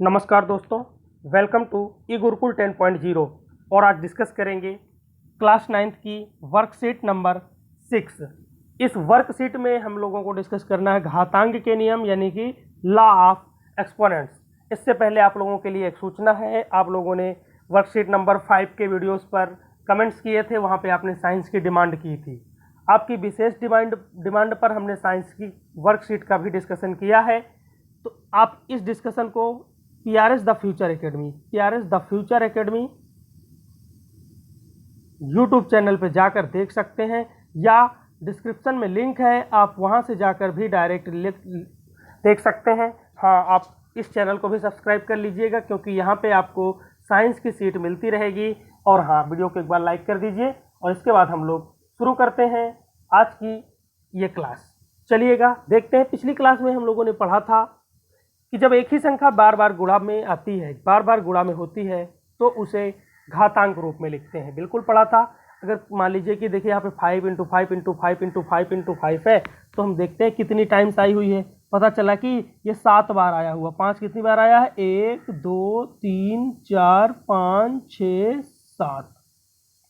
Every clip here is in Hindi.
नमस्कार दोस्तों, वेलकम टू ई गुरुकुल 10.0। और आज डिस्कस करेंगे क्लास 9th की वर्कशीट नंबर 6। इस वर्कशीट में हम लोगों को डिस्कस करना है घातांक के नियम यानी कि लॉ ऑफ एक्सपोनेंट्स। इससे पहले आप लोगों के लिए एक सूचना है, आप लोगों ने वर्कशीट नंबर 5 के वीडियोस पर कमेंट्स किए थे, वहाँ पे आपने साइंस की डिमांड की थी। आपकी विशेष डिमांड पर हमने साइंस की वर्कशीट का भी डिस्कशन किया है। तो आप इस डिस्कशन को PRS the future academy YouTube channel पे जाकर देख सकते हैं, या डिस्क्रिप्शन में लिंक है, आप वहां से जाकर भी डायरेक्ट देख सकते हैं। हाँ, आप इस चैनल को भी सब्सक्राइब कर लीजिएगा, क्योंकि यहाँ पे आपको साइंस की सीट मिलती रहेगी। और हाँ, वीडियो को एक बार लाइक कर दीजिए। और इसके बाद हम लोग शुरू करते हैं आज की ये क्लास। चलिएगा देखते हैं। पिछली क्लास में हम लोगों ने पढ़ा था कि जब एक ही संख्या बार बार गुणा में आती है, बार बार गुणा में होती है, तो उसे घातांक रूप में लिखते हैं। बिल्कुल पढ़ा था। अगर मान लीजिए कि देखिए यहाँ पे 5 × 5 × 5 × 5 × 5 है, तो हम देखते हैं कितनी टाइम्स आई हुई है। पता चला कि ये 7 बार आया हुआ। 5 कितनी बार आया है? 1 2 3 4 5 6 7।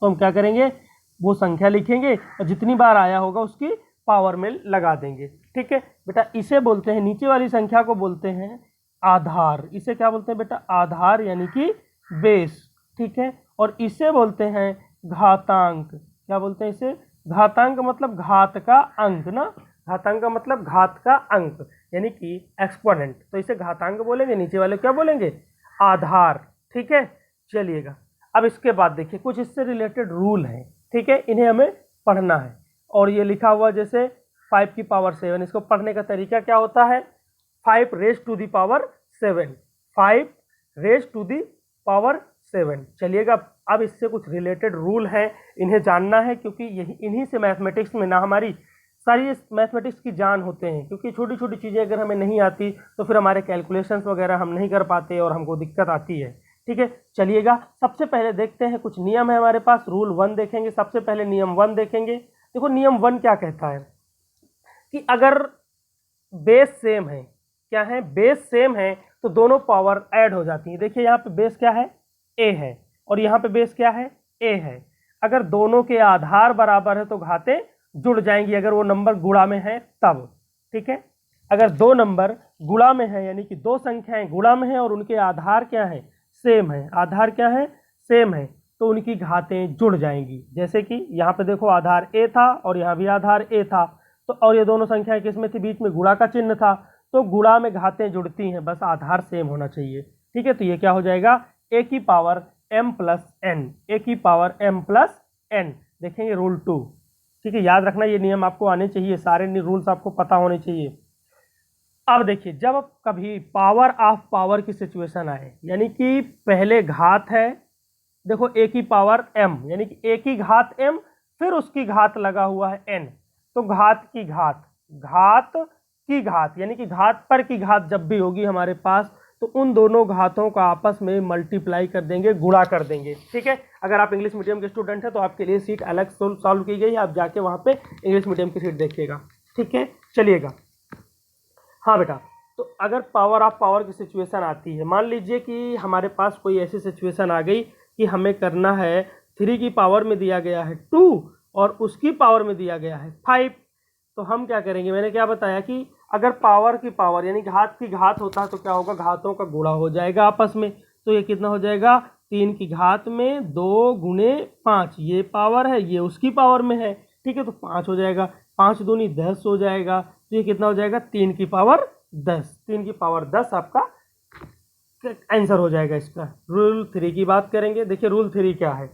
तो हम क्या करेंगे, वो संख्या लिखेंगे और जितनी बार आया होगा उसकी पावर में लगा देंगे। ठीक है बेटा, इसे बोलते हैं, नीचे वाली संख्या को बोलते हैं आधार। इसे क्या बोलते हैं बेटा? आधार यानी कि बेस। ठीक है, और इसे बोलते हैं घातांक। क्या बोलते हैं इसे? घातांक मतलब घात का अंक ना। घातांक का मतलब घात का अंक यानी कि एक्सपोनेंट। तो इसे घातांक बोलेंगे, नीचे वाले क्या बोलेंगे? आधार। ठीक है, चलिएगा। अब इसके बाद देखिए कुछ इससे रिलेटेड रूल हैं। ठीक है, इन्हें हमें पढ़ना है। और ये लिखा हुआ जैसे 5 की पावर 7, इसको पढ़ने का तरीका क्या होता है? 5 raise to the power 7, 5 raise to the power 7। चलिएगा, अब इससे कुछ रिलेटेड रूल है, इन्हें जानना है, क्योंकि यही इन्हीं से मैथमेटिक्स में ना हमारी सारी मैथमेटिक्स की जान होते हैं। क्योंकि छोटी छोटी चीज़ें अगर हमें नहीं आती तो फिर हमारे कैलकुलेशंस वगैरह हम नहीं कर पाते और हमको दिक्कत आती है। ठीक है, चलिएगा सबसे पहले देखते हैं, कुछ नियम है हमारे पास। रूल 1 देखेंगे। सबसे पहले नियम 1 देखेंगे। देखो नियम 1 क्या कहता है कि अगर बेस सेम है, क्या है? बेस सेम है, तो दोनों पावर ऐड हो जाती है। देखिए यहाँ पे बेस क्या है? ए है, और यहाँ पे बेस क्या है? ए है। अगर दोनों के आधार बराबर है तो घातें जुड़ जाएंगी, अगर वो नंबर गुणा में है तब। ठीक है, अगर दो नंबर गुणा में है यानी कि दो संख्याएं गुणा में है और उनके आधार क्या है? सेम है। आधार क्या है? सेम है, तो उनकी घातें जुड़ जाएंगी। जैसे कि यहाँ पे देखो आधार ए था और यहाँ भी आधार ए था, तो और ये दोनों संख्याएं किसमें थी? बीच में गुणा का चिन्ह था, तो गुणा में घातें जुड़ती हैं, बस आधार सेम होना चाहिए। ठीक है, तो ये क्या हो जाएगा? ए की पावर m प्लस एन। ए की पावर m प्लस एन। देखेंगे रूल 2। ठीक है, याद रखना ये नियम आपको आने चाहिए, सारे रूल्स आपको पता होने चाहिए। अब देखिए, जब कभी पावर ऑफ पावर की सिचुएशन आए, यानी कि पहले घात है, देखो ए की पावर m यानी कि ए की घात m, फिर उसकी घात लगा हुआ है n, तो घात की घात, घात की घात यानी कि घात पर की घात जब भी होगी हमारे पास, तो उन दोनों घातों का आपस में मल्टीप्लाई कर देंगे, गुणा कर देंगे। ठीक है, अगर आप इंग्लिश मीडियम के स्टूडेंट हैं तो आपके लिए सीट अलग सॉल्व की गई है, आप जाके वहाँ पे इंग्लिश मीडियम की सीट देखिएगा। ठीक है, चलिएगा। हाँ बेटा, तो अगर पावर ऑफ पावर की सिचुएशन आती है, मान लीजिए कि हमारे पास कोई ऐसी सिचुएशन आ गई कि हमें करना है 3 की पावर में दिया गया है 2 और उसकी पावर में दिया गया है 5, तो हम क्या करेंगे? मैंने क्या बताया कि अगर पावर की पावर यानी घात की घात होता है तो क्या होगा? घातों का गुणा हो जाएगा आपस में। तो ये कितना हो जाएगा? 3 की घात में 2 गुणे 5, ये पावर है, ये उसकी पावर में है। ठीक है, तो 5 हो जाएगा, 5 दूनी 10 हो जाएगा, तो ये कितना हो जाएगा? 3 की पावर 10। 3 की पावर 10 आपका आंसर हो जाएगा इसका। रूल 3 की बात करेंगे। देखिए रूल 3 क्या है?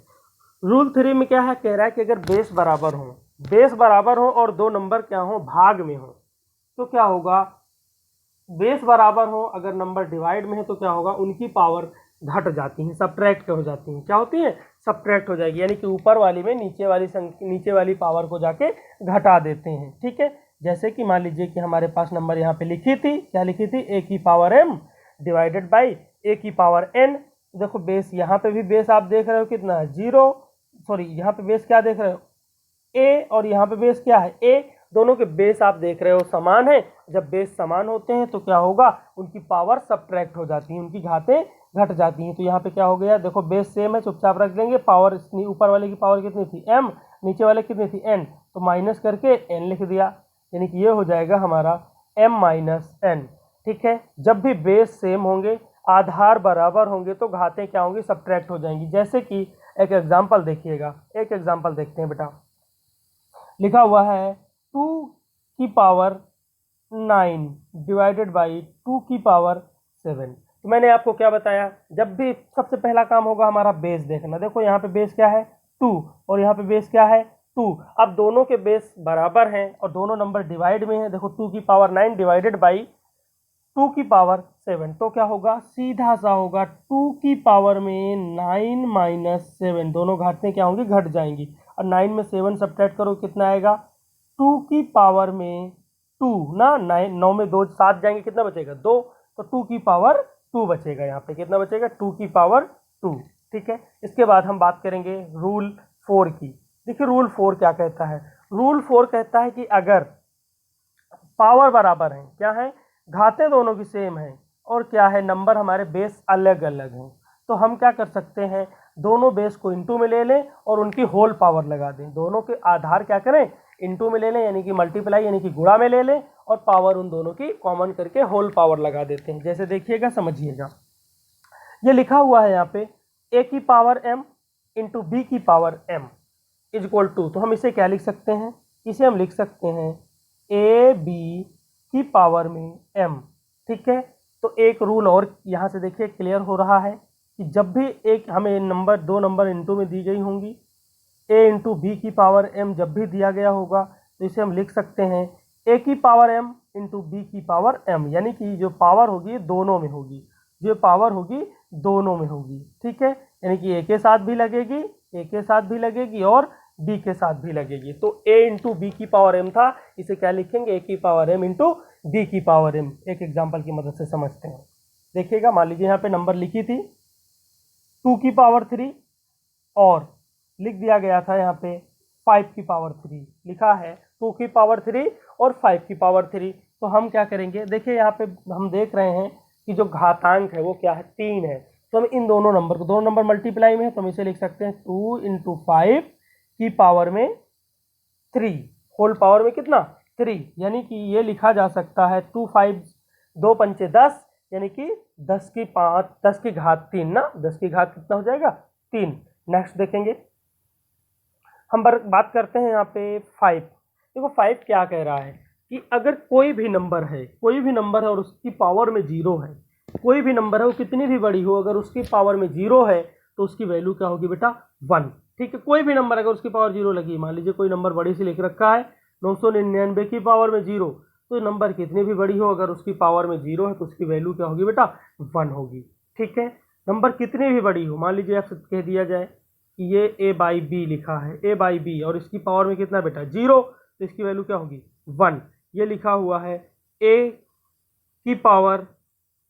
रूल 3 में क्या है? कह रहा है कि अगर बेस बराबर हो, बेस बराबर हो और दो नंबर क्या हो? भाग में हो, तो क्या होगा? बेस बराबर हो, अगर नंबर डिवाइड में है तो क्या होगा? उनकी पावर घट जाती है, सब्ट्रैक्ट हो जाती है। क्या होती है? सब्ट्रैक्ट हो जाएगी, यानी कि ऊपर वाली में नीचे वाली पावर को जाके घटा देते हैं। ठीक है, जैसे कि मान लीजिए कि हमारे पास नंबर यहाँ पे लिखी थी, क्या लिखी थी? ए की पावर m डिवाइडेड बाई ए की पावर n। देखो बेस, यहाँ पे भी बेस आप देख रहे हो कितना है? 0। सॉरी, यहाँ पे बेस क्या देख रहे हो? a, और यहाँ पे बेस क्या है? a। दोनों के बेस आप देख रहे हो समान है। जब बेस समान होते हैं तो क्या होगा, उनकी पावर सब्ट्रैक्ट हो जाती है, उनकी घातें घट जाती हैं। तो यहाँ पे क्या हो गया, देखो बेस सेम है, चुपचाप रख देंगे। पावर ऊपर वाले की पावर कितनी थी m, नीचे वाले कितनी थी n, तो माइनस करके n लिख दिया, यानी कि ये हो जाएगा हमारा m माइनस n। ठीक है, जब भी बेस सेम होंगे, आधार बराबर होंगे, तो घातें क्या होंगी, सब्ट्रैक्ट हो जाएंगी। जैसे कि एक एग्जाम्पल देखिएगा, एक एग्जाम्पल देखते हैं बेटा। लिखा हुआ है 2 की पावर 9 डिवाइडेड बाई 2 की पावर 7। तो मैंने आपको क्या बताया, जब भी सबसे पहला काम होगा हमारा बेस देखना। देखो यहाँ पे बेस क्या है 2 और यहाँ पे बेस क्या है 2। अब दोनों के बेस बराबर हैं और दोनों नंबर डिवाइड में है। देखो 2 की पावर 9 डिवाइडेड बाई 2 की पावर 7, तो क्या होगा, सीधा सा होगा 2 की पावर में 9 माइनस 7, दोनों घातें क्या होंगी, घट जाएंगी। और 9 में 7 सब्ट्रैक्ट करो, कितना आएगा, 2 की पावर में 2 ना, 9 में 2 7 जाएंगे, कितना बचेगा 2, तो 2 की पावर 2 बचेगा। यहाँ पे कितना बचेगा, 2 की पावर 2। ठीक है, इसके बाद हम बात करेंगे रूल 4 की। देखिए रूल 4 क्या कहता है, रूल 4 कहता है कि अगर पावर बराबर है, क्या है, घातें दोनों की सेम है, और क्या है, नंबर हमारे बेस अलग अलग हैं, तो हम क्या कर सकते हैं, दोनों बेस को इनटू में ले लें और उनकी होल पावर लगा दें। दोनों के आधार क्या करें, इनटू में ले लें, यानी कि मल्टीप्लाई यानी कि गुणा में ले लें, और पावर उन दोनों की कॉमन करके होल पावर लगा देते हैं। जैसे देखिएगा, समझिएगा, ये लिखा हुआ है यहाँ पे a की पावर m इंटू बी की power m is equal to, तो हम इसे क्या लिख सकते हैं, इसे हम लिख सकते हैं a b की पावर में m। ठीक है, तो एक रूल और यहाँ से देखिए क्लियर हो रहा है कि जब भी एक हमें नंबर, दो नंबर इनटू में दी गई होंगी, a इंटू बी की पावर m जब भी दिया गया होगा, तो इसे हम लिख सकते हैं a की पावर m इंटू बी की पावर m, यानी कि जो पावर होगी दोनों में होगी, जो पावर होगी दोनों में होगी। ठीक है, यानी कि a के साथ भी लगेगी, a के साथ भी लगेगी और b के साथ भी लगेगी। तो a इंटू बी की पावर m था, इसे क्या लिखेंगे, a की पावर m इंटू बी की पावर m। एक एग्जाम्पल की मदद से समझते हैं। देखिएगा, मान लीजिए यहाँ पे नंबर लिखी थी 2 की पावर 3 और लिख दिया गया था यहाँ पे 5 की पावर 3, लिखा है 2 की पावर 3 और 5 की पावर 3। तो हम क्या करेंगे, देखिए यहाँ पे हम देख रहे हैं कि जो घातांक है वो क्या है, 3 है। तो हम इन दोनों नंबर को, दोनों नंबर मल्टीप्लाई में है, तो हम इसे लिख सकते हैं 2 इंटू 5 की पावर में 3, होल पावर में कितना 3, यानी कि ये लिखा जा सकता है 2 5 2 पंचे 10, यानी कि 10 की 5 10 की घात 3 ना, 10 की घात कितना हो जाएगा 3। नेक्स्ट देखेंगे, हम बात करते हैं यहाँ पे 5। देखो 5 क्या कह रहा है कि अगर कोई भी नंबर है, कोई भी नंबर है और उसकी पावर में 0 है, कोई भी नंबर है वो कितनी भी बड़ी हो, अगर उसकी पावर में 0 है तो उसकी वैल्यू क्या होगी बेटा 1। ठीक है, कोई भी नंबर अगर उसकी पावर 0 लगी, मान लीजिए कोई नंबर बड़ी से लिख रखा है 999 की पावर में 0, तो नंबर कितनी भी बड़ी हो अगर उसकी पावर में 0 है तो उसकी वैल्यू क्या होगी बेटा 1 होगी। ठीक है, नंबर कितनी भी बड़ी हो, मान लीजिए आपसे कह दिया जाए कि ये a बाई बी लिखा है, a बाई बी, और इसकी पावर में कितना बेटा 0, तो इसकी वैल्यू क्या होगी 1। ये लिखा हुआ है a की पावर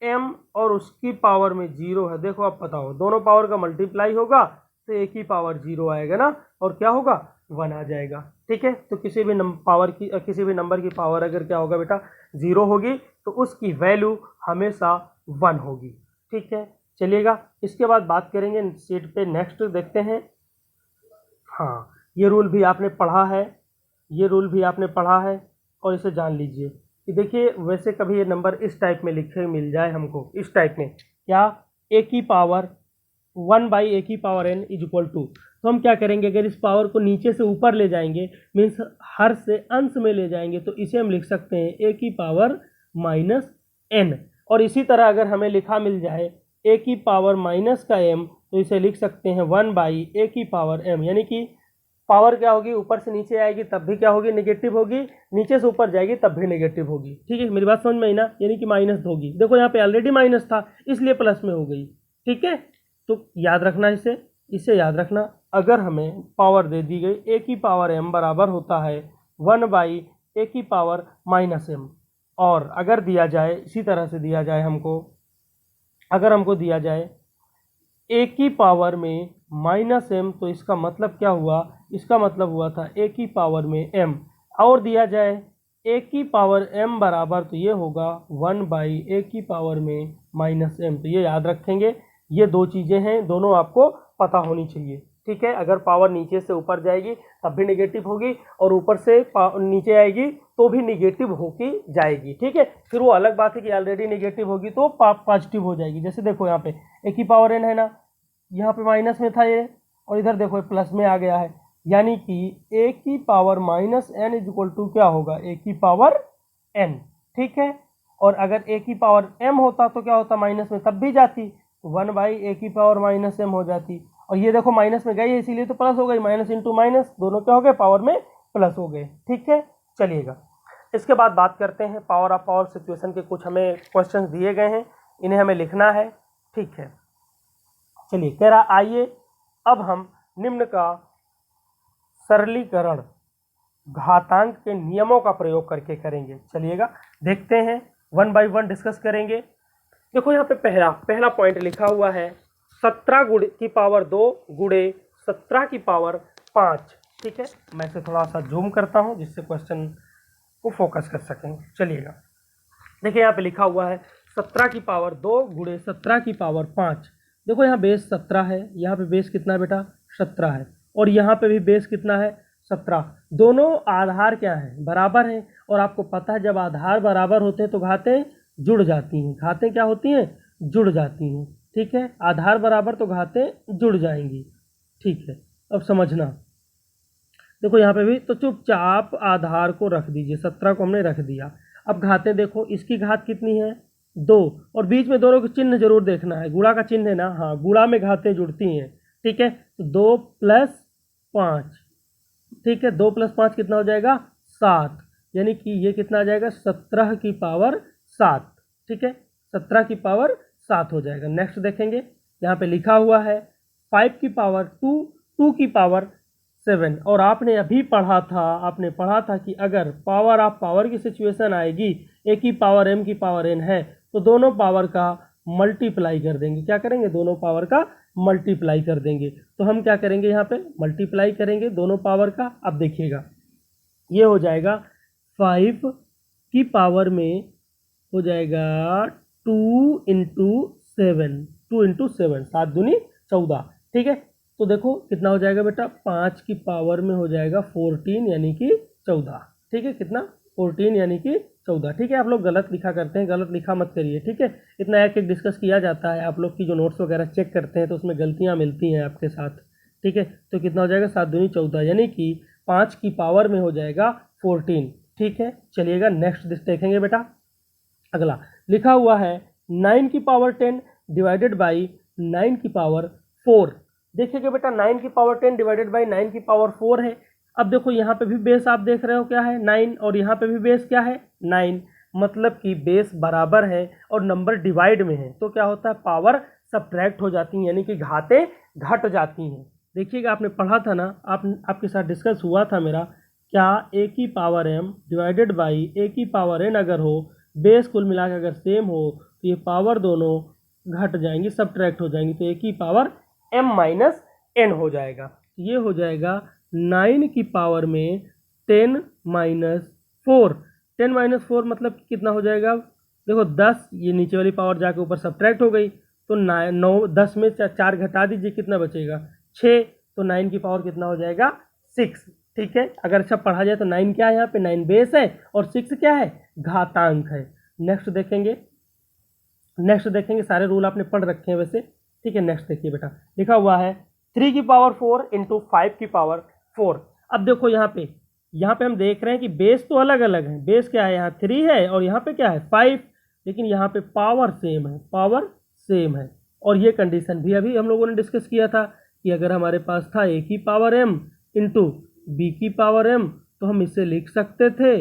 m और उसकी पावर में 0 है। देखो आप बताओ, दोनों पावर का मल्टीप्लाई होगा तो a की पावर 0 आएगा ना, और क्या होगा 1 आ जाएगा। ठीक है, तो किसी भी पावर की, किसी भी नंबर की पावर अगर क्या होगा बेटा 0 होगी तो उसकी वैल्यू हमेशा 1 होगी। ठीक है, चलिएगा इसके बाद बात करेंगे शीट पे, नेक्स्ट देखते हैं। हाँ, ये रूल भी आपने पढ़ा है, ये रूल भी आपने पढ़ा है, और इसे जान लीजिए कि देखिए वैसे कभी ये नंबर इस टाइप में लिखे मिल जाए हमको, इस टाइप में, क्या a की पावर 1 बाई a की power n is equal to, तो हम क्या करेंगे, अगर इस पावर को नीचे से ऊपर ले जाएंगे, मीन्स हर से अंश में ले जाएंगे, तो इसे हम लिख सकते हैं a की पावर माइनस n। और इसी तरह अगर हमें लिखा मिल जाए a की पावर माइनस का m, तो इसे लिख सकते हैं 1 बाई a की पावर m, यानी कि पावर क्या होगी, ऊपर से नीचे आएगी तब भी क्या होगी, नेगेटिव होगी, नीचे से ऊपर जाएगी तब भी नेगेटिव होगी। ठीक है, मेरी बात समझ में आई ना, यानी कि माइनस होगी। देखो यहाँ पे ऑलरेडी माइनस था इसलिए प्लस में हो गई। ठीक है, तो याद रखना इसे याद रखना, अगर हमें पावर दे दी गई a की पावर m बराबर होता है 1 बाई a की पावर माइनस m, और अगर दिया जाए इसी तरह से दिया जाए हमको, अगर हमको दिया जाए a की पावर में माइनस m, तो इसका मतलब क्या हुआ, इसका मतलब हुआ था a की पावर में m, और दिया जाए ए की पावर m बराबर, तो ये होगा 1/a की पावर में -m। तो ये याद रखेंगे, ये दो चीज़ें हैं, दोनों आपको पता होनी चाहिए। ठीक है, अगर पावर नीचे से ऊपर जाएगी तब भी निगेटिव होगी, और ऊपर से नीचे आएगी तो भी निगेटिव होके जाएगी। ठीक है, फिर वो अलग बात है कि ऑलरेडी निगेटिव होगी तो पॉजिटिव हो जाएगी। जैसे देखो यहाँ पे ए की पावर n है ना, यहाँ पे माइनस में था ये, और इधर देखो प्लस में आ गया है, यानी कि ए की power -n is equal to क्या होगा, ए की पावर n। ठीक है, और अगर ए की पावर m होता तो क्या होता, माइनस में तब भी जाती, तो 1/a की पावर -m हो जाती। और ये देखो माइनस में गई है इसीलिए तो प्लस हो गई, माइनस इंटू माइनस दोनों क्या हो गए, पावर में प्लस हो गए। ठीक है, चलिएगा इसके बाद बात करते हैं पावर ऑफ पावर सिचुएशन के। कुछ हमें क्वेश्चंस दिए गए हैं, इन्हें हमें लिखना है। ठीक है, चलिए कह रहा आइए अब हम निम्न का सरलीकरण घातांक के नियमों का प्रयोग करके करेंगे। चलिएगा देखते हैं, 1 बाय 1 डिस्कस करेंगे। देखो यहाँ पे पहला पॉइंट लिखा हुआ है 17 की पावर 2 गुणे 17 की पावर 5। ठीक है, मैं इसे थोड़ा सा जूम करता हूँ जिससे क्वेश्चन को फोकस कर सकें। चलिएगा देखिए यहाँ पे लिखा हुआ है 17 की पावर 2 गुणे 17 की पावर 5। देखो यहाँ बेस 17 है, यहाँ पे बेस कितना है बेटा, 17 है, और यहाँ पे भी बेस कितना है, 17। दोनों आधार क्या है, बराबर हैं, और आपको पता है जब आधार बराबर होते हैं तो घातें जुड़ जाती हैं। घातें क्या होती हैं, जुड़ जाती हैं। ठीक है, आधार बराबर तो घातें जुड़ जाएंगी। ठीक है, अब समझना, देखो यहाँ पे भी तो चुपचाप आधार को रख दीजिए, 17 को हमने रख दिया। अब घातें देखो, इसकी घात कितनी है, 2, और बीच में दोनों के चिन्ह जरूर देखना है, गुणा का चिन्ह है ना, हाँ गुणा में घातें जुड़ती हैं। ठीक है, तो 2 + 5। ठीक है, 2 + 5 कितना हो जाएगा, 7, यानी कि ये कितना आ जाएगा, 17 की पावर 7। ठीक है, 17 की पावर 7 हो जाएगा। नेक्स्ट देखेंगे, यहाँ पे लिखा हुआ है 5 की पावर 2, 2 की पावर 7। और आपने अभी पढ़ा था कि अगर पावर ऑफ पावर की सिचुएशन आएगी, ए की पावर m की पावर n है, तो दोनों पावर का मल्टीप्लाई कर देंगे। क्या करेंगे, दोनों पावर का मल्टीप्लाई कर देंगे। तो हम क्या करेंगे, यहाँ पे मल्टीप्लाई करेंगे दोनों पावर का। अब देखिएगा ये हो जाएगा 5 की पावर में हो जाएगा 2 × 7, 2 × 7, 7 दूनी 14। ठीक है, तो देखो कितना हो जाएगा बेटा, 5 की पावर में हो जाएगा 14 यानी कि 14। ठीक है, कितना, 14 यानी कि 14। ठीक है, आप लोग गलत लिखा करते हैं, गलत लिखा मत करिए। ठीक है, इतना एक डिस्कस किया जाता है, आप लोग की जो नोट्स वगैरह चेक करते हैं तो उसमें गलतियाँ मिलती हैं आपके साथ। ठीक है, तो कितना हो जाएगा, 7 दूनी 14, यानी कि 5 की पावर में हो जाएगा 14। ठीक है, चलिएगा नेक्स्ट देखेंगे बेटा। अगला लिखा हुआ है 9 की पावर 10 डिवाइडेड बाई 9 की पावर 4। देखिएगा बेटा 9 की पावर 10 डिवाइडेड बाई 9 की पावर 4 है। अब देखो यहाँ पे भी बेस आप देख रहे हो क्या है, 9, और यहाँ पे भी बेस क्या है, 9, मतलब कि बेस बराबर है और नंबर डिवाइड में है, तो क्या होता है, पावर सब्ट्रैक्ट हो जाती हैं, यानी कि घातें घट जाती हैं। देखिएगा आपने पढ़ा था ना, आपके साथ डिस्कस हुआ था मेरा, क्या ए की पावर m डिवाइडेड बाई ए की पावर n अगर हो, बेस कुल मिला के अगर सेम हो, तो ये पावर दोनों घट जाएंगी, सब्ट्रैक्ट हो जाएंगी, तो ए की पावर m - n हो जाएगा। ये हो जाएगा 9 की पावर में 10 - 4। 10 - 4 मतलब कितना हो जाएगा, देखो 10, ये नीचे वाली पावर जाके ऊपर सब्ट्रैक्ट हो गई, तो 9 10 में 4 घटा दीजिए, कितना बचेगा, 6, तो 9 की पावर कितना हो जाएगा, 6। ठीक है, अगर सब पढ़ा जाए तो 9 क्या है, यहाँ पे 9 बेस है और 6 क्या है, घातांक है। नेक्स्ट देखेंगे, सारे रूल आपने पढ़ रखे हैं वैसे। ठीक है, नेक्स्ट देखिए बेटा, लिखा हुआ है 3 की पावर 4 × 5 की पावर 4। अब देखो यहाँ पे हम देख रहे हैं कि बेस तो अलग अलग है, बेस क्या है, यहाँ 3 है और यहाँ पे क्या है, 5, लेकिन यहाँ पे पावर सेम है। और ये कंडीशन भी अभी हम लोगों ने डिस्कस किया था कि अगर हमारे पास था a की पावर m इंटू b की पावर m, तो हम इसे लिख सकते थे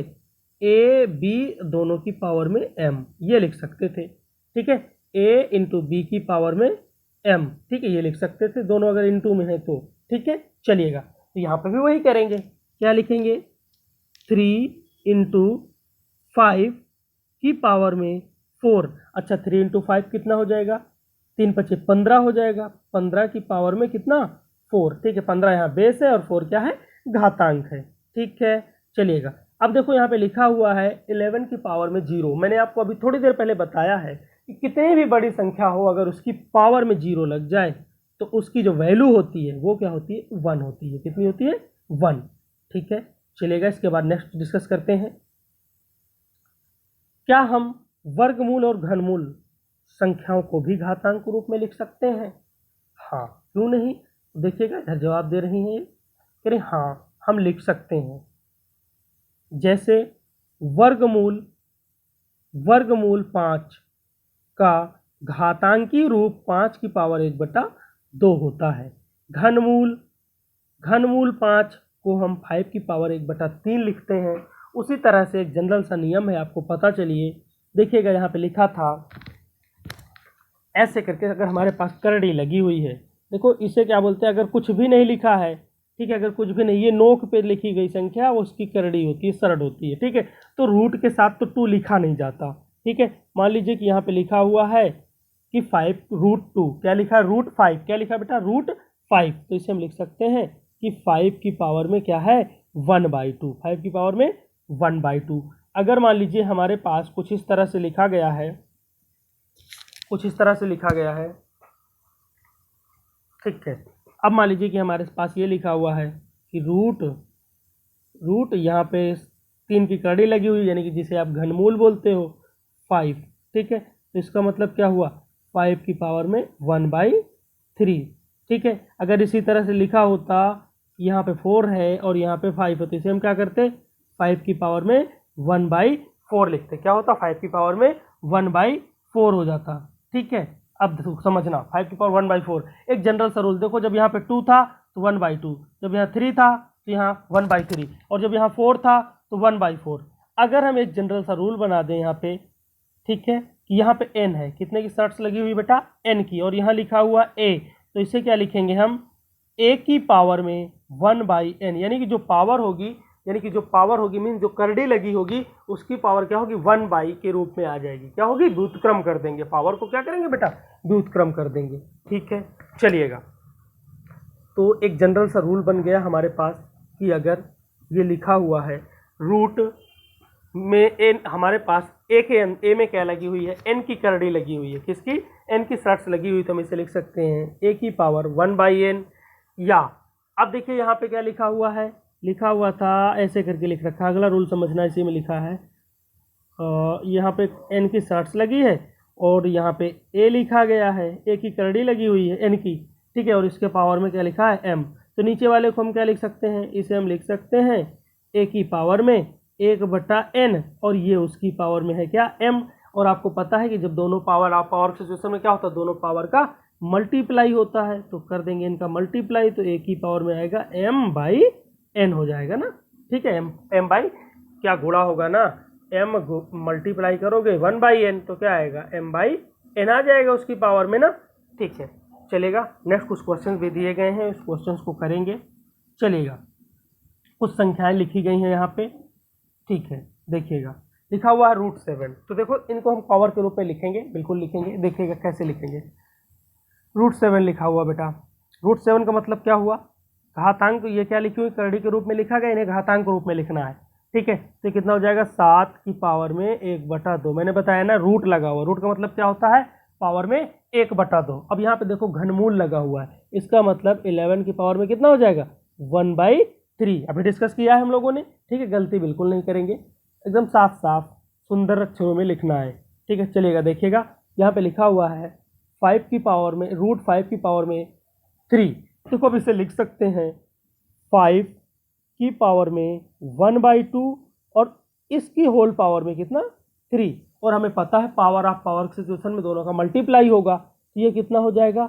a b दोनों की पावर में m, ये लिख सकते थे। ठीक है, a × b की पावर में m, ठीक है, ये लिख सकते थे, दोनों अगर इंटू में है तो। ठीक है, चलिएगा, तो यहाँ पे भी वही करेंगे, क्या लिखेंगे, 3 × 5 की पावर में 4। अच्छा, 3 × 5 कितना हो जाएगा, 3 × 5 = 15 हो जाएगा, 15 की पावर में कितना, 4। ठीक है, 15 यहाँ बेस है और 4 क्या है, घातांक है। ठीक है, चलिएगा, अब देखो यहाँ पे लिखा हुआ है 11 की पावर में 0। मैंने आपको अभी थोड़ी देर पहले बताया है कि कितनी भी बड़ी संख्या हो, अगर उसकी पावर में 0 लग जाए तो उसकी जो वैल्यू होती है वो क्या होती है, 1 होती है। कितनी होती है, 1। ठीक है, चलिएगा, इसके बाद नेक्स्ट डिस्कस करते हैं। क्या हम वर्गमूल और घनमूल संख्याओं को भी घातांक रूप में लिख सकते हैं? हाँ, क्यों नहीं। देखिएगा, इधर जवाब दे रही हैं ये, कह रहे हाँ हम लिख सकते हैं। जैसे वर्गमूल 5 का घातांकी रूप 5 की पावर 1/2 होता है। घनमूल 5 को हम 5 की पावर 1/3 लिखते हैं। उसी तरह से एक जनरल सा नियम है, आपको पता चलिए। देखिएगा, यहाँ पे लिखा था ऐसे करके, अगर हमारे पास करड़ी लगी हुई है, देखो इसे क्या बोलते हैं, अगर कुछ भी नहीं लिखा है, ठीक है, अगर कुछ भी नहीं, ये नोक पे लिखी गई संख्या वो उसकी करड़ी होती है, सरड़ होती है। ठीक है, तो रूट के साथ तो 2 लिखा नहीं जाता। ठीक है, मान लीजिए कि यहाँ पे लिखा हुआ है कि 5√2, क्या लिखा है, √5, क्या लिखा बेटा, √5। तो इसे हम लिख सकते हैं कि 5 की पावर में क्या है, 1/2। 5 की पावर में 1/2। अगर मान लीजिए हमारे पास कुछ इस तरह से लिखा गया है, ठीक है, अब मान लीजिए कि हमारे पास ये लिखा हुआ है कि रूट यहाँ पे 3 की कड़ी लगी हुई, यानी कि जिसे आप घनमूल बोलते हो, 5। ठीक है, तो इसका मतलब क्या हुआ, 5 की पावर में 1/3। ठीक है, अगर इसी तरह से लिखा होता, यहाँ पे 4 है और यहाँ पे 5 है, तो इसे हम क्या करते, 5 की पावर में 1/4 लिखते। क्या होता, 5 की पावर में 1/4 हो जाता। ठीक है, अब समझना, 5 की पावर 1/4 एक जनरल सा रूल। देखो, जब यहाँ पे 2 था तो 1/2, जब यहाँ 3 था तो यहाँ 1/3, और जब यहाँ 4 था तो 1/4। अगर हम एक जनरल सा रूल बना दें यहाँ पे, ठीक है, कि यहाँ पे n है, कितने की शर्ट्स लगी हुई बेटा, n की, और यहाँ लिखा हुआ a, तो इसे क्या लिखेंगे हम, a की पावर में 1/n, यानी कि जो पावर होगी मीन जो करड़ी लगी होगी उसकी पावर क्या होगी, 1 के रूप में आ जाएगी। क्या होगी, व्युत्क्रम कर देंगे, पावर को क्या करेंगे बेटा, व्युत्क्रम कर देंगे। ठीक है, चलिएगा, तो एक जनरल सा रूल बन गया हमारे पास कि अगर ये लिखा हुआ है रूट में n, हमारे पास a में क्या लगी हुई है, n की करड़ी लगी हुई है, किसकी, n की शर्ट्स लगी हुई, तो हम इसे लिख सकते हैं a की पावर 1/n। या अब देखिए यहाँ पे क्या लिखा हुआ था ऐसे करके लिख रखा है, अगला रूल समझना, इसी में लिखा है यहाँ पे n की शर्ट्स लगी है और यहाँ पे a लिखा गया है, a की करड़ी लगी हुई है n की। ठीक है, और इसके पावर में क्या लिखा है, m। तो नीचे वाले को हम क्या लिख सकते हैं, इसे हम लिख सकते हैं a की पावर में 1/n, और ये उसकी पावर में है क्या, m। और आपको पता है कि जब दोनों पावर पावर सिचुएशन में क्या होता है, दोनों पावर का मल्टीप्लाई होता है, तो कर देंगे इनका मल्टीप्लाई, तो a की पावर में आएगा m/n हो जाएगा ना। ठीक है, m बाई क्या गुणा होगा ना, m मल्टीप्लाई करोगे 1/n तो क्या आएगा, m/n आ जाएगा उसकी पावर में ना। ठीक है, चलेगा, नेक्स्ट कुछ क्वेश्चन भी दिए गए हैं, उस क्वेश्चन को करेंगे। चलेगा, कुछ संख्याएं लिखी गई हैं यहाँ पे। ठीक है, देखिएगा, लिखा हुआ है √7, तो देखो इनको हम पावर के रूप में लिखेंगे, बिल्कुल लिखेंगे, देखिएगा कैसे लिखेंगे। √7 लिखा हुआ बेटा, √7 का मतलब क्या हुआ, घातांक, ये क्या लिखी हुई, करड़ी के रूप में लिखा गया, इन्हें घातांक रूप में लिखना है। ठीक है, तो कितना हो जाएगा, 7 की पावर में 1/2। मैंने बताया ना, रूट लगा हुआ, रूट का मतलब क्या होता है, पावर में 1/2। अब यहाँ पे देखो घनमूल लगा हुआ है, इसका मतलब 11 की पावर में कितना हो जाएगा, 1/3। अभी डिस्कस किया है हम लोगों ने। ठीक है, गलती बिल्कुल नहीं करेंगे, एकदम साफ साफ सुंदर अक्षरों में लिखना है। ठीक है, चलिएगा, देखिएगा यहाँ पे लिखा हुआ है 5 की पावर में √5 की पावर में 3, देखो अब इसे लिख सकते हैं 5 की पावर में 1/2 और इसकी होल पावर में कितना, 3, और हमें पता है पावर ऑफ पावर सिचुएशन में दोनों का मल्टीप्लाई होगा, तो ये कितना हो जाएगा,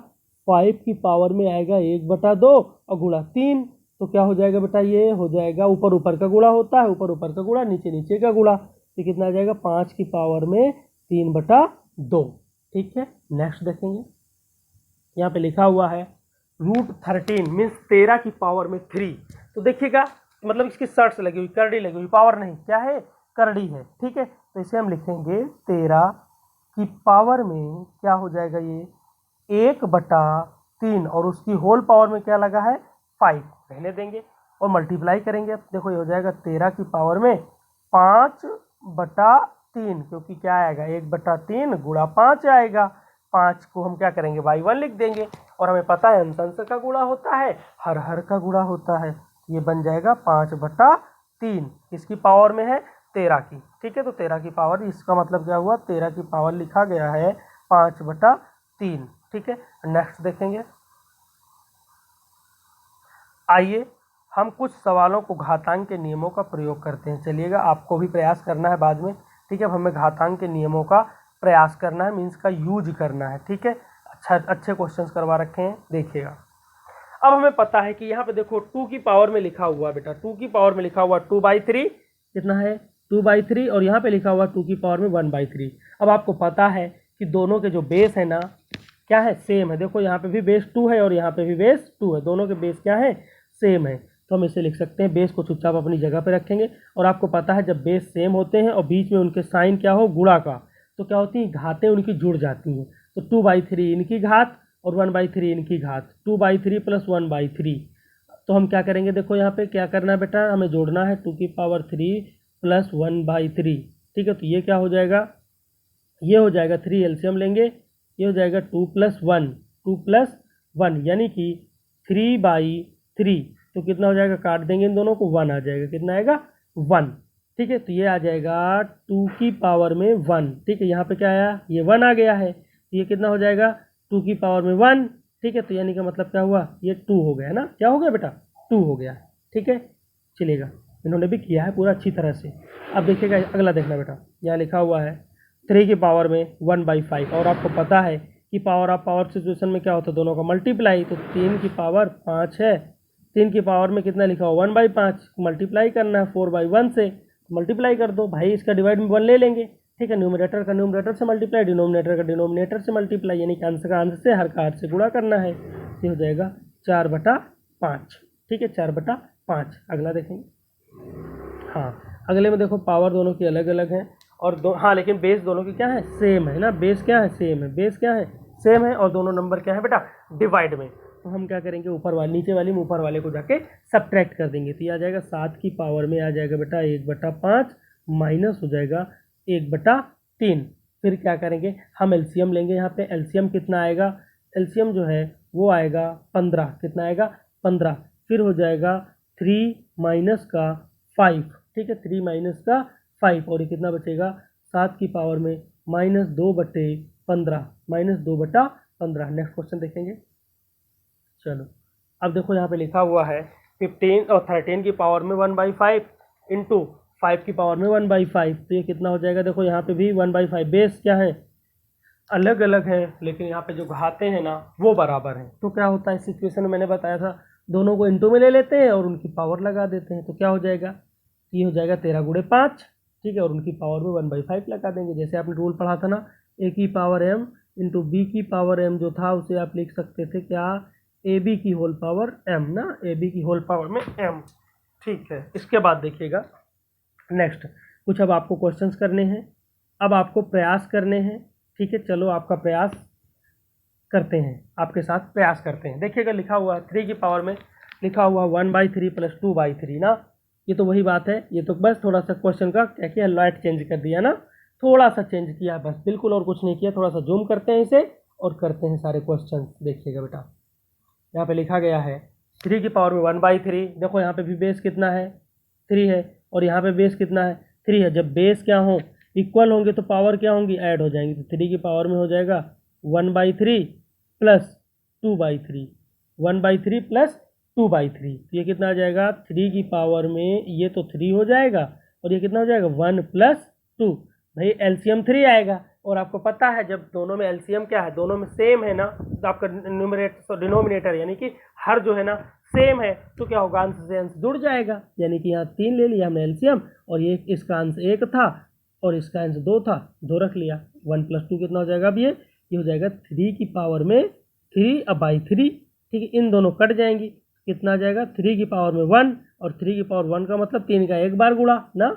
5 की पावर में आएगा 1/2 और गुणा 3, तो क्या हो जाएगा बेटा, ये हो जाएगा, ऊपर ऊपर का गुणा होता है, ऊपर ऊपर का गुणा, नीचे नीचे का गुणा, तो कितना आ जाएगा, 5 की पावर में 3/2। ठीक है, नेक्स्ट देखेंगे, यहाँ पे लिखा हुआ है √13 मीन्स 13 की पावर में 3। तो देखिएगा, मतलब इसकी शर्ट्स लगी हुई, करड़ी लगी हुई, पावर नहीं, क्या है, करड़ी है। ठीक है, तो इसे हम लिखेंगे 13 की पावर में क्या हो जाएगा, ये 1/3, और उसकी होल पावर में क्या लगा है, 5, रहने देंगे। और मल्टीप्लाई करेंगे। अब देखो ये हो जाएगा 13 की पावर में 5/3, क्योंकि क्या आएगा 1/3 गुणा 5 आएगा। 5 को हम क्या करेंगे बाई 1 लिख देंगे, और हमें पता है अंश अंश का गुणा होता है, हर हर का गुणा होता है। ये बन जाएगा 5/3, किसकी पावर में है 13 की। ठीक है, तो 13 की पावर, इसका मतलब क्या हुआ 13 की पावर लिखा गया है 5/3। ठीक है, नेक्स्ट देखेंगे। आइए हम कुछ सवालों को घातांक के नियमों का प्रयोग करते हैं। चलिएगा, आपको भी प्रयास करना है बाद में। ठीक है, अब हमें घातांक के नियमों का प्रयास करना है, मीन्स का यूज करना है। ठीक है, अच्छे क्वेश्चंस करवा रखे हैं, देखिएगा। अब हमें पता है कि यहाँ पे देखो 2 की पावर में लिखा हुआ बेटा, 2 की पावर में लिखा हुआ 2/3 कितना है 2/3, और यहाँ पे लिखा हुआ 2 की पावर में 1/3। अब आपको पता है कि दोनों के जो बेस है ना क्या है, सेम है। देखो यहाँ पे भी बेस 2 है और यहाँ पे भी बेस 2 है, दोनों के बेस क्या है, सेम है। तो हम इसे लिख सकते हैं, बेस को चुपचाप अपनी जगह पे रखेंगे। और आपको पता है जब बेस सेम होते हैं और बीच में उनके साइन क्या हो गुणा का, तो क्या होती हैं घातें उनकी जुड़ जाती हैं। तो 2/3 इनकी घात और 1/3 इनकी घात, 2/3 + 1/3। तो हम क्या करेंगे, देखो यहाँ पे क्या करना है बेटा, हमें जोड़ना है 2 की पावर 3 + 1/3। ठीक है, तो ये क्या हो जाएगा, ये हो जाएगा 3 एलसीएम लेंगे, ये हो जाएगा 2 + 1 यानी कि 3/3। तो कितना हो जाएगा, काट देंगे इन दोनों को, 1 आ जाएगा। कितना आएगा 1। ठीक है, तो ये आ जाएगा 2 की पावर में 1। ठीक है, यहाँ पे क्या आया, ये 1 आ गया है। तो ये कितना हो जाएगा 2 की पावर में 1। ठीक है, तो यानी का मतलब क्या हुआ, ये 2 हो गया ना, क्या हो गया बेटा 2 हो गया। ठीक है, चलेगा, इन्होंने भी किया है पूरा अच्छी तरह से। अब देखिएगा अगला देखना बेटा, यहाँ लिखा हुआ है 3 की पावर में 1/5, और आपको पता है कि पावर ऑफ पावर सिचुएशन में क्या होता है, दोनों का मल्टीप्लाई। तो 3 की पावर 5 है, 3 की पावर में कितना लिखा हुआ 1/5, मल्टीप्लाई करना है 4/1 से, मल्टीप्लाई कर दो भाई, इसका डिवाइड में 1 ले लेंगे। ठीक है, न्यूमरेटर का न्यूमरेटर से मल्टीप्लाई, डिनोमिनेटर का डिनोमिनेटर से मल्टीप्लाई, यानी कि अंश का अंश से, हर का हर से गुणा करना है। ये हो जाएगा 4/5। ठीक है, 4/5। अगला देखेंगे। हाँ, अगले में देखो पावर दोनों की अलग अलग है, और हाँ लेकिन बेस दोनों की क्या है, सेम है ना, बेस क्या है सेम है, बेस क्या है सेम है, और दोनों नंबर क्या है बेटा डिवाइड में। तो हम क्या करेंगे, ऊपर वाले नीचे वाली में ऊपर वाले को जाके सब्ट्रैक्ट कर देंगे। तो ये आ जाएगा 7 की पावर में आ जाएगा बेटा 1/5 माइनस हो जाएगा 1/3। फिर क्या करेंगे, हम एलसीएम लेंगे। यहाँ पे एलसीएम कितना आएगा, एलसीएम जो है वो आएगा 15। कितना आएगा 15। फिर हो जाएगा 3 माइनस का 5। ठीक है, 3 माइनस का 5, और ये कितना बचेगा 7 की पावर में -2/15, -2/15। नेक्स्ट क्वेश्चन देखेंगे। चलो, अब देखो यहाँ पे लिखा हुआ है 15 और 13 की पावर में 1/5 इंटू 5 की पावर में 1/5। तो ये कितना हो जाएगा, देखो यहाँ पे भी 1/5। बेस क्या है अलग अलग है, लेकिन यहाँ पे जो घाते हैं ना वो बराबर हैं। तो क्या होता है इस सिचुएशन में, मैंने बताया था दोनों को इंटू में ले लेते हैं और उनकी पावर लगा देते हैं। तो क्या हो जाएगा, ये हो जाएगा 13 × 5। ठीक है, और उनकी पावर में 1/5 लगा देंगे। जैसे आपने रूल पढ़ा था ना, a की पावर m इंटू बी की पावर m, जो था उसे आप लिख सकते थे क्या, ab की होल पावर m ना, ab की होल पावर में m। ठीक है, इसके बाद देखिएगा नेक्स्ट, कुछ अब आपको क्वेश्चंस करने हैं, अब आपको प्रयास करने हैं। ठीक है, चलो आपका प्रयास करते हैं, आपके साथ प्रयास करते हैं। देखिएगा लिखा हुआ है 3 की पावर में लिखा हुआ 1/3 + 2/3 ना, ये तो वही बात है। ये तो बस थोड़ा सा क्वेश्चन का क्या किया, लाइट चेंज कर दिया ना, थोड़ा सा चेंज किया बस, बिल्कुल और कुछ नहीं किया। थोड़ा सा जूम करते हैं इसे और करते हैं सारे क्वेश्चन। देखिएगा बेटा, यहाँ पे लिखा गया है 3 की पावर में 1/3। देखो यहाँ पे भी बेस कितना है 3 है, और यहाँ पे बेस कितना है 3 है। जब बेस क्या हो इक्वल होंगे तो पावर क्या होंगी, ऐड हो जाएंगी। तो 3 की पावर में हो जाएगा 1/3 + 2/3, 1/3 + 2/3। तो ये कितना आ जाएगा 3 की पावर में, ये तो 3 हो जाएगा, और ये कितना हो जाएगा 1 + 2। भाई एलसीएम 3 आएगा, और आपको पता है जब दोनों में एलसीएम क्या है, दोनों में सेम है ना, तो आपका डिनोमिनेटर यानी कि हर जो है ना सेम है, तो क्या होगा अंश से अंश जुड़ जाएगा। यानी कि यहाँ 3 ले लिया हमने एलसीएम, और ये इसका अंश 1 था और इसका अंश 2 था, 2 रख लिया। 1 + 2 कितना हो जाएगा, अब ये हो जाएगा 3 की पावर में 3/3। ठीक है, इन दोनों कट जाएंगी, कितना आ जाएगा 3 की पावर में 1, और 3 की पावर 1 का मतलब 3 का एक बार गुणा ना।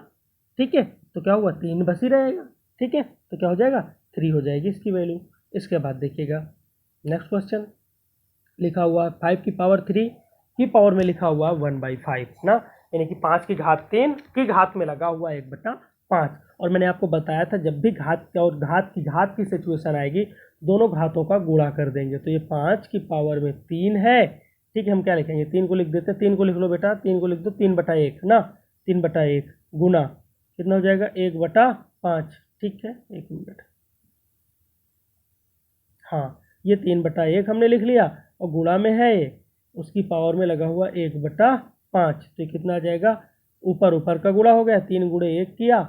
ठीक है, तो क्या हुआ 3 बस ही रहेगा। ठीक है, तो क्या हो जाएगा 3 हो जाएगी इसकी वैल्यू। इसके बाद देखिएगा नेक्स्ट क्वेश्चन लिखा हुआ 5 की पावर 3 की पावर में लिखा हुआ है 1/5 ना, यानी कि 5 की घात 3 की घात में लगा हुआ 1/5। और मैंने आपको बताया था जब भी घात और घात की सिचुएशन आएगी दोनों घातों का गुणा कर देंगे। तो ये 5 की पावर में 3 है, ठीक है। हम क्या लिखेंगे, 3 को लिख देते हैं, 3 को लिख लो बेटा, 3 को लिख दो 3/1 ना, 3/1 गुना कितना हो जाएगा 1/5, ठीक है। 1 मिनट, हाँ ये 3/1 हमने लिख लिया और गुणा में है ये, उसकी पावर में लगा हुआ 1/5। तो कितना आ जाएगा, ऊपर ऊपर का गुणा हो गया, 3 गुणे 1 किया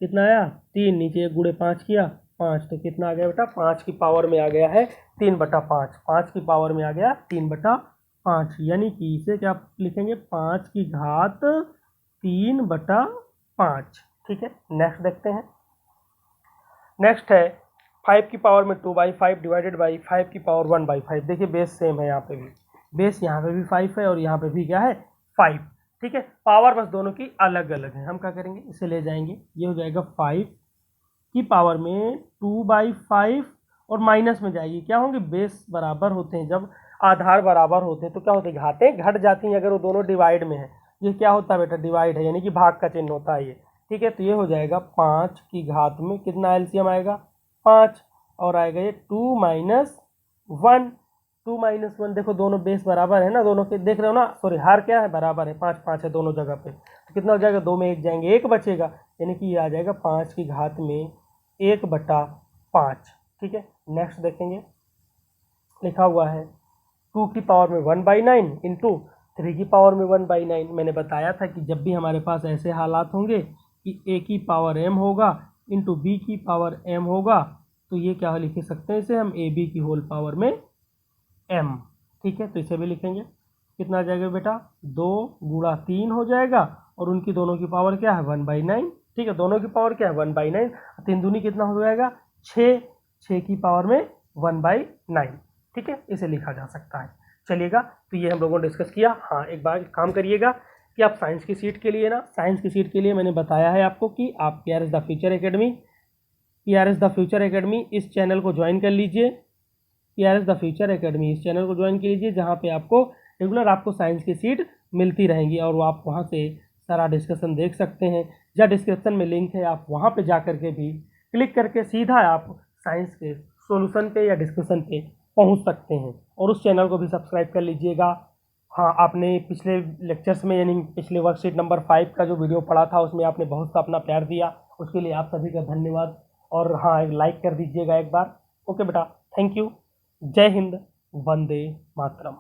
कितना आया 3, नीचे 1 गुणे 5 किया 5, तो कितना आ गया बेटा 5 की पावर में आ गया है 3/5। 5 की पावर में आ गया 3/5, यानी कि इसे क्या लिखेंगे 5 की घात 3/5, ठीक है। नेक्स्ट देखते हैं। नेक्स्ट है 5 की पावर में 2/5 डिवाइडेड बाई 5 की पावर 1/5। देखिए बेस सेम है, यहाँ पे भी बेस, यहाँ पे भी 5 है और यहाँ पे भी क्या है 5, ठीक है। पावर बस दोनों की अलग अलग है। हम क्या करेंगे, इसे ले जाएंगे, ये हो जाएगा 5 की पावर में 2/5 और माइनस में जाएगी, क्या होंगे बेस बराबर होते हैं, जब आधार बराबर होते हैं तो क्या होते हैं घातें घट जाती हैं अगर वो दोनों डिवाइड में है। ये क्या होता है बेटा डिवाइड है, यानी कि भाग का चिन्ह होता है ये, ठीक है। तो ये हो जाएगा 5 की घात में कितना एलसीएम आएगा 5, और आएगा ये 2 - 1, 2 - 1, देखो दोनों बेस बराबर है ना, दोनों के देख रहे हो ना, सॉरी हार क्या है बराबर है, 5 5 है दोनों जगह पे, तो कितना हो जाएगा 2 में 1 जाएंगे 1 बचेगा, यानी कि ये आ जाएगा 5 की घात में 1/5, ठीक है। नेक्स्ट देखेंगे, लिखा हुआ है 2 की पावर में 1/9 इंटू 3 की पावर में 1/9। मैंने बताया था कि जब भी हमारे पास ऐसे हालात होंगे कि a की पावर m होगा इंटू बी की पावर m होगा, तो ये क्या लिख सकते हैं इसे हम ab की होल पावर में m, ठीक है। तो इसे भी लिखेंगे, कितना आ जाएगा बेटा 2 गुणा 3 हो जाएगा और उनकी दोनों की पावर क्या है 1/9, ठीक है। दोनों की पावर क्या है 1/9, 3 दूनी कितना हो जाएगा 6, 6 की पावर में 1/9, ठीक है। इसे लिखा जा सकता है। चलिएगा, तो ये हम लोगों ने डिस्कस किया। हाँ एक बार काम करिएगा कि आप साइंस की सीट के लिए ना, साइंस की सीट के लिए मैंने बताया है आपको कि आप PRS द फ्यूचर एकेडमी इस चैनल को ज्वाइन कर लीजिए। PRS द फ्यूचर एकेडमी इस चैनल को ज्वाइन कर लीजिए, जहाँ पे आपको रेगुलर आपको साइंस की सीट मिलती रहेंगी और वो आप वहाँ से सारा डिस्कशन देख सकते हैं, या डिस्क्रिप्शन में लिंक है, आप वहाँ पे जा करके भी क्लिक करके सीधा आप साइंस के सॉल्यूशन पे या डिस्कशन पे पहुँच सकते हैं। और उस चैनल को भी सब्सक्राइब कर लीजिएगा। हाँ आपने पिछले लेक्चर्स में यानी पिछले वर्कशीट नंबर 5 का जो वीडियो पढ़ा था उसमें आपने बहुत सा अपना प्यार दिया, उसके लिए आप सभी का धन्यवाद। और हाँ लाइक कर दीजिएगा एक बार। ओके बेटा, थैंक यू। जय हिंद, वंदे मातरम।